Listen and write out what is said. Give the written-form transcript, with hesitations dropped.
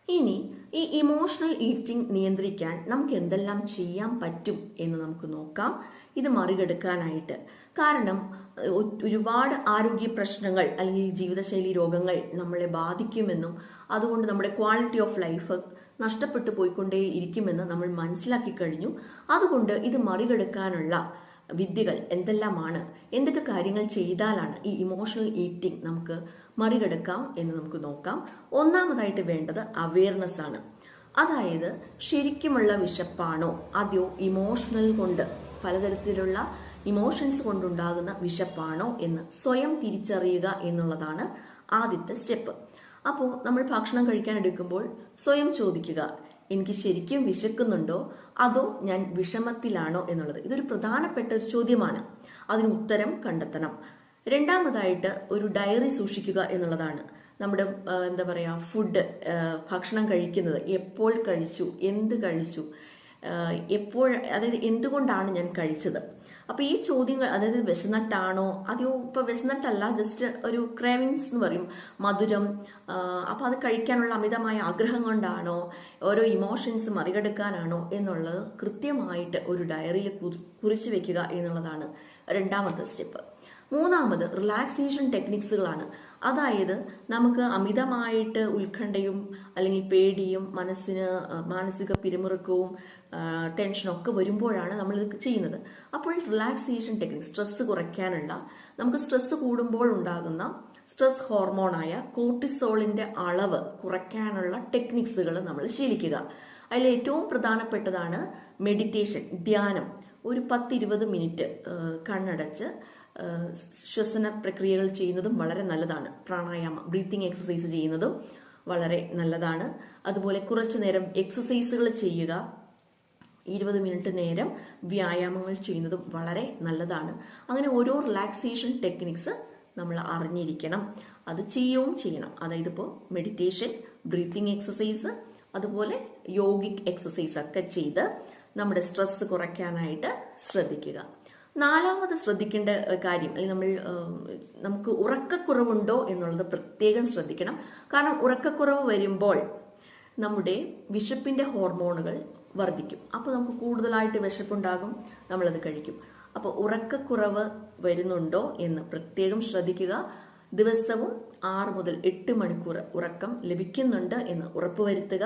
ഇനി ഈ emotional eating നിയന്ത്രിക്കാൻ നമുക്ക് എന്തെല്ലാം ചെയ്യാൻ പറ്റും എന്ന് നമുക്ക് നോക്കാം. ഇത് മറികടക്കാനായിട്ട്. കാരണം ഒരുപാട് ആരോഗ്യ പ്രശ്നങ്ങൾ അല്ലെങ്കിൽ ജീവിതശൈലി രോഗങ്ങൾ നമ്മളെ ബാധിക്കുമെന്നും അതുകൊണ്ട് നമ്മുടെ ക്വാളിറ്റി ഓഫ് ലൈഫ് നഷ്ടപ്പെട്ടു പോയിക്കൊണ്ടേ ഇരിക്കുമെന്ന് നമ്മൾ മനസ്സിലാക്കി കഴിഞ്ഞു. അതുകൊണ്ട് ഇത് മറികടക്കാനുള്ള വിദ്യകൾ എന്തെല്ലാമാണ്, എന്തൊക്കെ കാര്യങ്ങൾ ചെയ്താലാണ് ഈ ഇമോഷണൽ ഈറ്റിംഗ് നമുക്ക് മറികടക്കാം എന്ന് നമുക്ക് നോക്കാം. ഒന്നാമതായിട്ട് വേണ്ടത് അവെയർനെസ് ആണ്. അതായത് ശരിക്കുമുള്ള വിശപ്പാണോ അതെയോ ഇമോഷണൽ കൊണ്ട് പലതരത്തിലുള്ള ഇമോഷൻസ് കൊണ്ടുണ്ടാകുന്ന വിശപ്പാണോ എന്ന് സ്വയം തിരിച്ചറിയുക എന്നുള്ളതാണ് ആദ്യത്തെ സ്റ്റെപ്പ്. അപ്പോൾ നമ്മൾ ഭക്ഷണം കഴിക്കാൻ എടുക്കുമ്പോൾ സ്വയം ചോദിക്കുക, എനിക്ക് ശരിക്കും വിശക്കുന്നുണ്ടോ അതോ ഞാൻ വിഷമത്തിലാണോ എന്നുള്ളത്. ഇതൊരു പ്രധാനപ്പെട്ട ഒരു ചോദ്യമാണ്. അതിന് ഉത്തരം കണ്ടെത്തണം. രണ്ടാമതായിട്ട് ഒരു ഡയറി സൂക്ഷിക്കുക എന്നുള്ളതാണ്. നമ്മുടെ എന്താ പറയാ ഫുഡ്, ഭക്ഷണം കഴിക്കുന്നത് എപ്പോൾ കഴിച്ചു, എന്ത് കഴിച്ചു, എപ്പോൾ, അതായത് എന്തുകൊണ്ടാണ് ഞാൻ കഴിച്ചത്. അപ്പൊ ഈ ചോദ്യങ്ങൾ, അതായത് വിശന്നിട്ടാണോ അതെയോ, ഇപ്പൊ വിശന്നിട്ടല്ല, ജസ്റ്റ് ഒരു ക്രേവിങ്സ് എന്ന് പറയും, മധുരം, അപ്പൊ അത് കഴിക്കാനുള്ള അമിതമായ ആഗ്രഹം കൊണ്ടാണോ, ഓരോ ഇമോഷൻസ് മറികടക്കാനാണോ എന്നുള്ളത് കൃത്യമായിട്ട് ഒരു ഡയറിയിൽ കുറിച്ചു വെക്കുക എന്നുള്ളതാണ് രണ്ടാമത്തെ സ്റ്റെപ്പ്. മൂന്നാമത് റിലാക്സേഷൻ ടെക്നിക്സുകളാണ്. അതായത് നമുക്ക് അമിതമായിട്ട് ഉത്കണ്ഠയും അല്ലെങ്കിൽ പേടിയും മാനസിക പിരിമുറുക്കവും ടെൻഷനൊക്കെ വരുമ്പോഴാണ് നമ്മൾ ഇത് ചെയ്യുന്നത്. അപ്പോൾ റിലാക്സേഷൻ ടെക്നിക്സ്, സ്ട്രെസ് കുറയ്ക്കാനുള്ള, നമുക്ക് സ്ട്രെസ് കൂടുമ്പോൾ ഉണ്ടാകുന്ന സ്ട്രെസ് ഹോർമോണായ കോർട്ടിസോളിന്റെ അളവ് കുറയ്ക്കാനുള്ള ടെക്നിക്സുകൾ നമ്മൾ ശീലിക്കുക. അതിൽ ഏറ്റവും പ്രധാനപ്പെട്ടതാണ് മെഡിറ്റേഷൻ, ധ്യാനം. ഒരു 10-20 മിനിറ്റ് കണ്ണടച്ച് ശ്വസന പ്രക്രിയകൾ ചെയ്യുന്നതും വളരെ നല്ലതാണ്. പ്രാണായാമ, ബ്രീത്തിങ് എക്സസൈസ് ചെയ്യുന്നതും വളരെ നല്ലതാണ്. അതുപോലെ കുറച്ചു നേരം എക്സസൈസുകൾ ചെയ്യുക, 20 മിനിറ്റ് നേരം വ്യായാമങ്ങൾ ചെയ്യുന്നതും വളരെ നല്ലതാണ്. അങ്ങനെ ഓരോ റിലാക്സേഷൻ ടെക്നിക്സ് നമ്മൾ അറിഞ്ഞിരിക്കണം, അത് ചെയ്യുകയും ചെയ്യണം. അതായത് ഇപ്പോൾ മെഡിറ്റേഷൻ, ബ്രീത്തിങ് എക്സസൈസ്, അതുപോലെ യോഗിക് എക്സസൈസ് ഒക്കെ ചെയ്ത് നമ്മുടെ സ്ട്രെസ് കുറയ്ക്കാനായിട്ട് ശ്രദ്ധിക്കുക. നാലാമത് ശ്രദ്ധിക്കേണ്ട കാര്യം, അല്ലെങ്കിൽ നമുക്ക് ഉറക്കക്കുറവുണ്ടോ എന്നുള്ളത് പ്രത്യേകം ശ്രദ്ധിക്കണം. കാരണം ഉറക്കക്കുറവ് വരുമ്പോൾ നമ്മുടെ വിശപ്പിന്റെ ഹോർമോണുകൾ വർദ്ധിക്കും. അപ്പോൾ നമുക്ക് കൂടുതലായിട്ട് വിശപ്പുണ്ടാകും, നമ്മളത് കഴിക്കും. അപ്പോൾ ഉറക്കക്കുറവ് വരുന്നുണ്ടോ എന്ന് പ്രത്യേകം ശ്രദ്ധിക്കുക. ദിവസവും 6 മുതൽ 8 മണിക്കൂർ ഉറക്കം ലഭിക്കുന്നുണ്ട് എന്ന് ഉറപ്പുവരുത്തുക.